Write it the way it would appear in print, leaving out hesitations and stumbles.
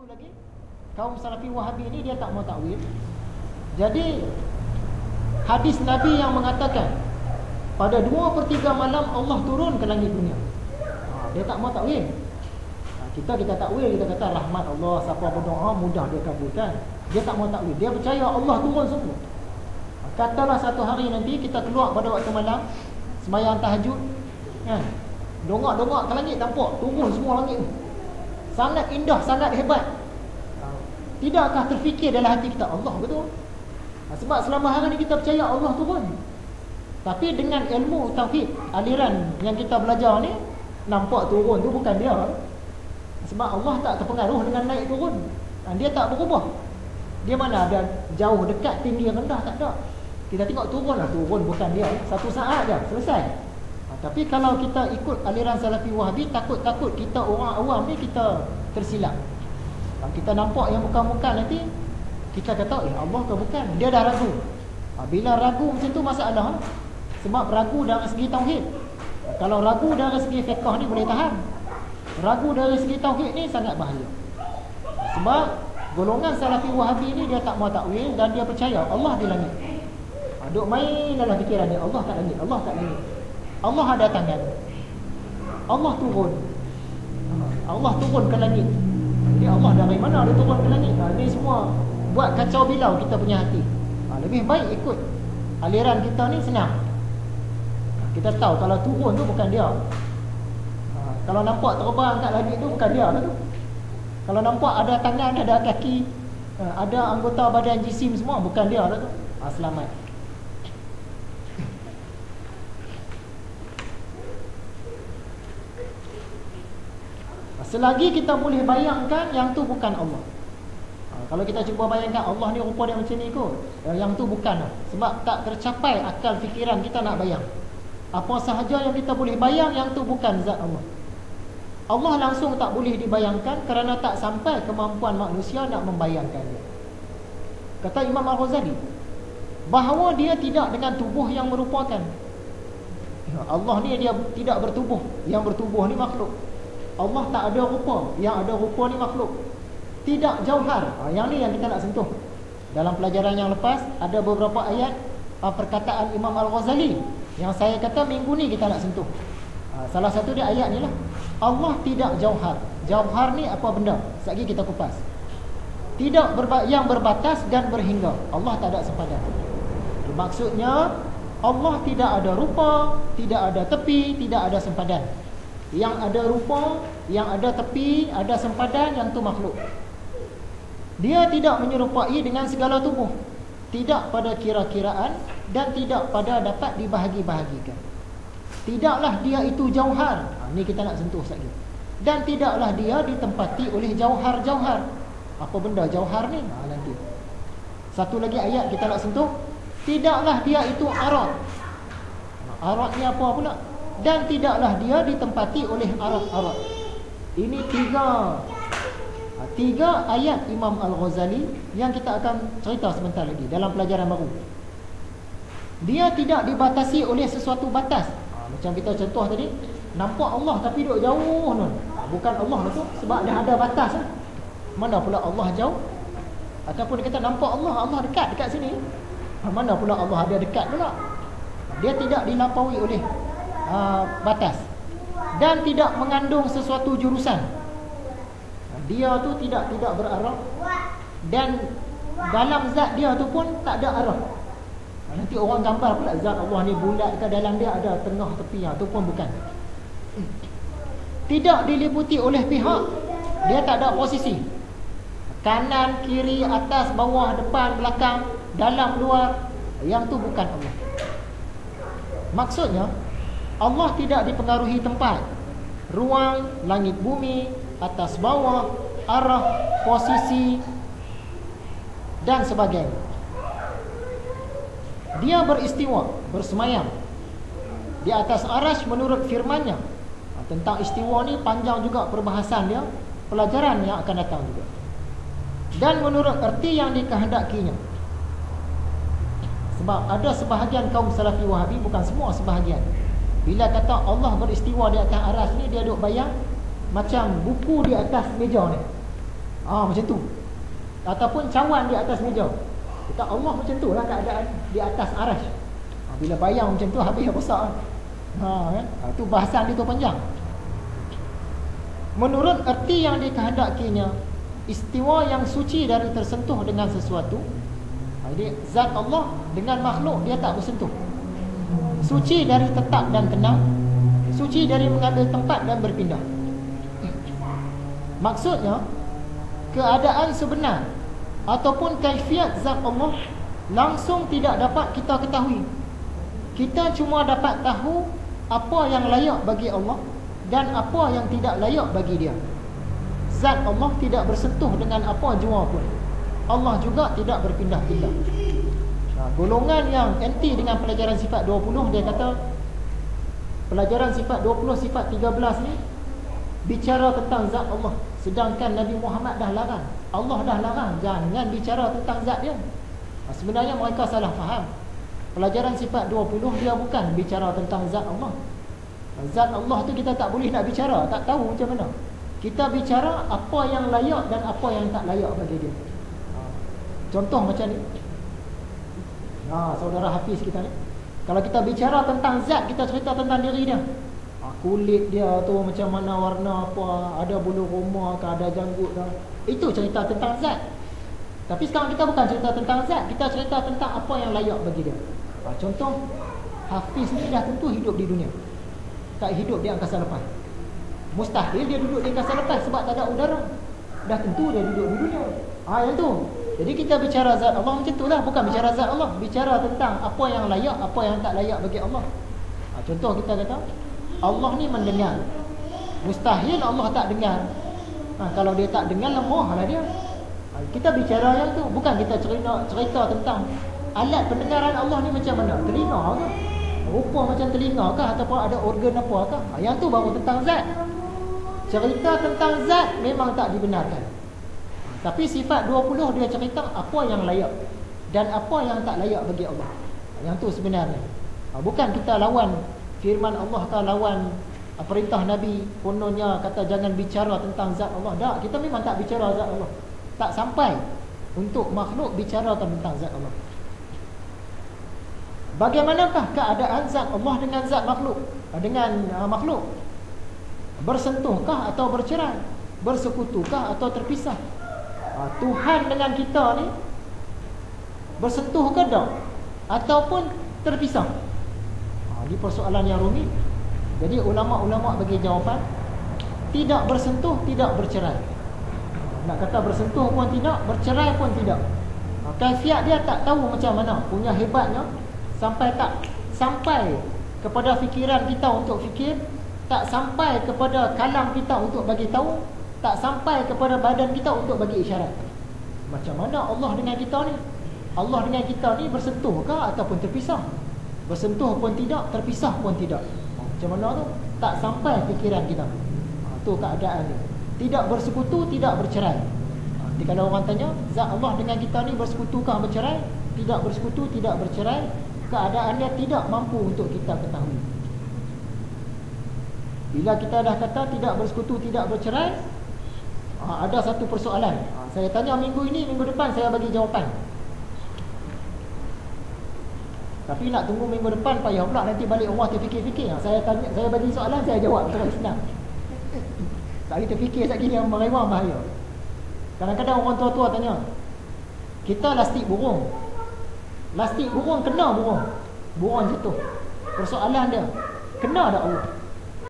dulu lagi, kaum Salafi Wahabi ni dia tak mau takwil. Jadi hadis Nabi yang mengatakan pada 2/3 malam Allah turun ke langit dunia, dia tak mau takwil. Kita takwil, kita kata rahmat Allah, siapa berdoa mudah dia kabulkan. Dia tak mau takwil, dia percaya Allah turun semua. Katalah satu hari nanti kita keluar pada waktu malam, sembahyang tahajud kan, dongak-dongak ke langit, nampak turun semua langit. Sangat indah, sangat hebat. Tidakkah terfikir dalam hati kita, Allah betul? Sebab selama hari ni kita percaya Allah turun. Tapi dengan ilmu tauhid, aliran yang kita belajar ni, nampak turun tu bukan dia. Sebab Allah tak terpengaruh dengan naik turun. Dia tak berubah. Dia mana ada jauh, dekat, tinggi, rendah, tak ada. Kita tengok turun lah, turun bukan dia. Satu saat je, selesai. Tapi kalau kita ikut aliran Salafi Wahabi, takut-takut kita orang awam ni kita tersilap. Kalau kita nampak yang bukan-bukan nanti, kita kata, Allah ke bukan? Dia dah ragu. Bila ragu macam tu masalah. Sebab ragu dari segi tauhid. Kalau ragu dari segi fiqh ni boleh tahan. Ragu dari segi tauhid ni sangat bahaya. Sebab golongan Salafi Wahabi ni dia tak mau takwil dan dia percaya Allah di langit. Duk main dalam fikiran dia, Allah kat langit, Allah kat langit. Allah ada tangan. Allah turun. Allah turun ke langit. Jadi Allah dari mana dia turun ke langit? Ini semua buat kacau bilau kita punya hati. Lebih baik ikut aliran kita ni, senang. Kita tahu kalau turun tu bukan dia. Kalau nampak terbang kat langit tu bukan dia lah tu. Kalau nampak ada tangan, ada kaki, ada anggota badan jisim semua, bukan dia lah tu. Selamat. Selagi kita boleh bayangkan yang tu bukan Allah. Kalau kita cuba bayangkan Allah ni rupa dia macam ni kot, yang tu bukan lah. Sebab tak tercapai akal fikiran kita nak bayang. Apa sahaja yang kita boleh bayang, yang tu bukan zat Allah. Allah langsung tak boleh dibayangkan kerana tak sampai kemampuan manusia nak membayangkan dia. Kata Imam Al-Ghazali, bahawa dia tidak dengan tubuh yang merupakan. Allah ni dia tidak bertubuh. Yang bertubuh ni makhluk. Allah tak ada rupa. Yang ada rupa ni makhluk. Tidak jauhar. Yang ni yang kita nak sentuh. Dalam pelajaran yang lepas ada beberapa ayat perkataan Imam Al-Ghazali yang saya kata minggu ni kita nak sentuh. Salah satu dia ayat ni lah. Allah tidak jauhar. Jauhar ni apa benda? Sekali kita kupas. Tidak yang berbatas dan berhingga. Allah tak ada sepadan. Maksudnya Allah tidak ada rupa, tidak ada tepi, tidak ada sempadan. Yang ada rupa, yang ada tepi, ada sempadan, yang tu makhluk. Dia tidak menyerupai dengan segala tubuh. Tidak pada kira-kiraan dan tidak pada dapat dibahagi-bahagikan. Tidaklah dia itu jauhar. Ni kita nak sentuh sekali. Dan tidaklah dia ditempati oleh jauhar-jauhar. Apa benda jauhar ni? Nanti. Satu lagi ayat kita nak sentuh. Tidaklah dia itu arad. Arad ni apa pula? Dan tidaklah dia ditempati oleh arad-arad. Ini tiga ayat Imam Al-Ghazali yang kita akan cerita sebentar lagi dalam pelajaran baru. Dia tidak dibatasi oleh sesuatu batas. Macam kita contoh tadi, nampak Allah tapi duduk jauh non. Bukan Allah tu sebab dia ada batas. Mana pula Allah jauh? Ataupun dia kata nampak Allah dekat sini. Mana pula Allah ada dekat pula? Dia tidak dilampaui oleh batas dan tidak mengandung sesuatu jurusan. Dia tu tidak berarah dan dalam zat dia tu pun tak ada arah. Nanti orang gambar pula zat Allah ni bulat ke dalam dia ada tengah tepi, tu pun bukan. Tidak diliputi oleh pihak. Dia tak ada posisi. Kanan, kiri, atas, bawah, depan, belakang, dalam, luar. Yang tu bukan Allah. Maksudnya Allah tidak dipengaruhi tempat, ruang, langit bumi, atas bawah, arah, posisi dan sebagainya. Dia beristiwa, bersemayam di atas arasy menurut firman-Nya. Tentang istiwa ni panjang juga perbahasan dia, pelajaran yang akan datang juga. Dan menurut erti yang dikehendakinya. Sebab ada sebahagian kaum Salafi Wahabi, bukan semua, sebahagian, bila kata Allah beristiwa di atas arasy ni, dia duk bayang macam buku di atas meja ni. Macam tu. Ataupun cawan di atas meja. Kita Allah macam tu lah keadaan di atas arasy. Bila bayang macam tu habis rosak. Kan? Tu bahasan dia tu panjang. Menurut erti yang dikehendakinya, istiwa yang suci dari tersentuh dengan sesuatu. Jadi zat Allah dengan makhluk dia tak bersentuh. Suci dari tetap dan tenang, suci dari mengambil tempat dan berpindah. Maksudnya, keadaan sebenar ataupun kaifiat zat Allah langsung tidak dapat kita ketahui. Kita cuma dapat tahu apa yang layak bagi Allah dan apa yang tidak layak bagi dia. Zat Allah tidak bersentuh dengan apa jua pun. Allah juga tidak berpindah-pindah. Golongan yang anti dengan pelajaran sifat 20, dia kata pelajaran sifat 20, sifat 13 ni bicara tentang zat Allah, sedangkan Nabi Muhammad dah larang. Allah dah larang jangan bicara tentang zat dia. Sebenarnya mereka salah faham. Pelajaran sifat 20 dia bukan bicara tentang zat Allah. Zat Allah tu kita tak boleh nak bicara, tak tahu macam mana. Kita bicara apa yang layak dan apa yang tak layak bagi dia. Contoh macam ni. Saudara Hafiz kita ni, kalau kita bicara tentang zat, kita cerita tentang diri dia. Kulit dia tu macam mana, warna apa, ada bulu roma ke, ada janggut ke. Itu cerita tentang zat. Tapi sekarang kita bukan cerita tentang zat, kita cerita tentang apa yang layak bagi dia. Contoh, Hafiz ni dah tentu hidup di dunia, tak hidup di angkasa lepas. Mustahil dia duduk di angkasa lepas sebab tak ada udara. Dah tentu dia duduk di dunia. Yang tu. Jadi kita bicara zat Allah macam tu lah, bukan bicara zat Allah, bicara tentang apa yang layak, apa yang tak layak bagi Allah. Contoh kita kata Allah ni mendengar. Mustahil Allah tak dengar. Kalau dia tak dengar, lemah lah dia. Kita bicara yang tu, bukan kita cerita tentang alat pendengaran Allah ni macam mana. Telinga ke? Rupa macam telinga ke? Ataupun ada organ apa ke? Yang tu baru tentang zat. Cerita tentang zat memang tak dibenarkan. Tapi sifat 20 dia cerita apa yang layak dan apa yang tak layak bagi Allah. Yang tu sebenarnya. Bukan kita lawan firman Allah atau lawan perintah Nabi, kononnya kata jangan bicara tentang zat Allah. Tak, kita memang tak bicara zat Allah. Tak sampai untuk makhluk bicara tentang zat Allah. Bagaimanakah keadaan zat Allah dengan zat makhluk? Dengan makhluk? Bersentuhkah atau bercerai? Bersekutukah atau terpisah? Tuhan dengan kita ni bersentuh ke tak? Ataupun terpisah? Ini persoalan yang rumit. Jadi ulama-ulama bagi jawapan, tidak bersentuh, tidak bercerai. Nak kata bersentuh pun tidak, bercerai pun tidak. Kaifiat dia tak tahu macam mana. Punya hebatnya sampai kepada fikiran kita untuk fikir, tak sampai kepada kalam kita untuk bagi tahu, tak sampai kepada badan kita untuk bagi isyarat. Macam mana Allah dengan kita ni? Allah dengan kita ni bersentuh ke ataupun terpisah? Bersentuh pun tidak, terpisah pun tidak. Macam mana tu? Tak sampai fikiran kita. Tu keadaan dia. Tidak bersekutu, tidak bercerai. Jadi kalau orang tanya, zat Allah dengan kita ni bersekutukah bercerai? Tidak bersekutu, tidak bercerai. Keadaan dia tidak mampu untuk kita ketahui. Bila kita dah kata tidak bersekutu, tidak bercerai, ada satu persoalan. Saya tanya minggu ini, minggu depan saya bagi jawapan. Tapi nak tunggu minggu depan payah pula, nanti balik rumah terfikir-fikir. Saya tanya, saya bagi soalan, saya jawab terus senang. Tak boleh terfikir sekali ni, merewang bahaya. Kadang-kadang orang tua-tua tanya, kita lastik burung. Lastik burung kena burung. Burung jatuh. Persoalan dia, kena tak Allah?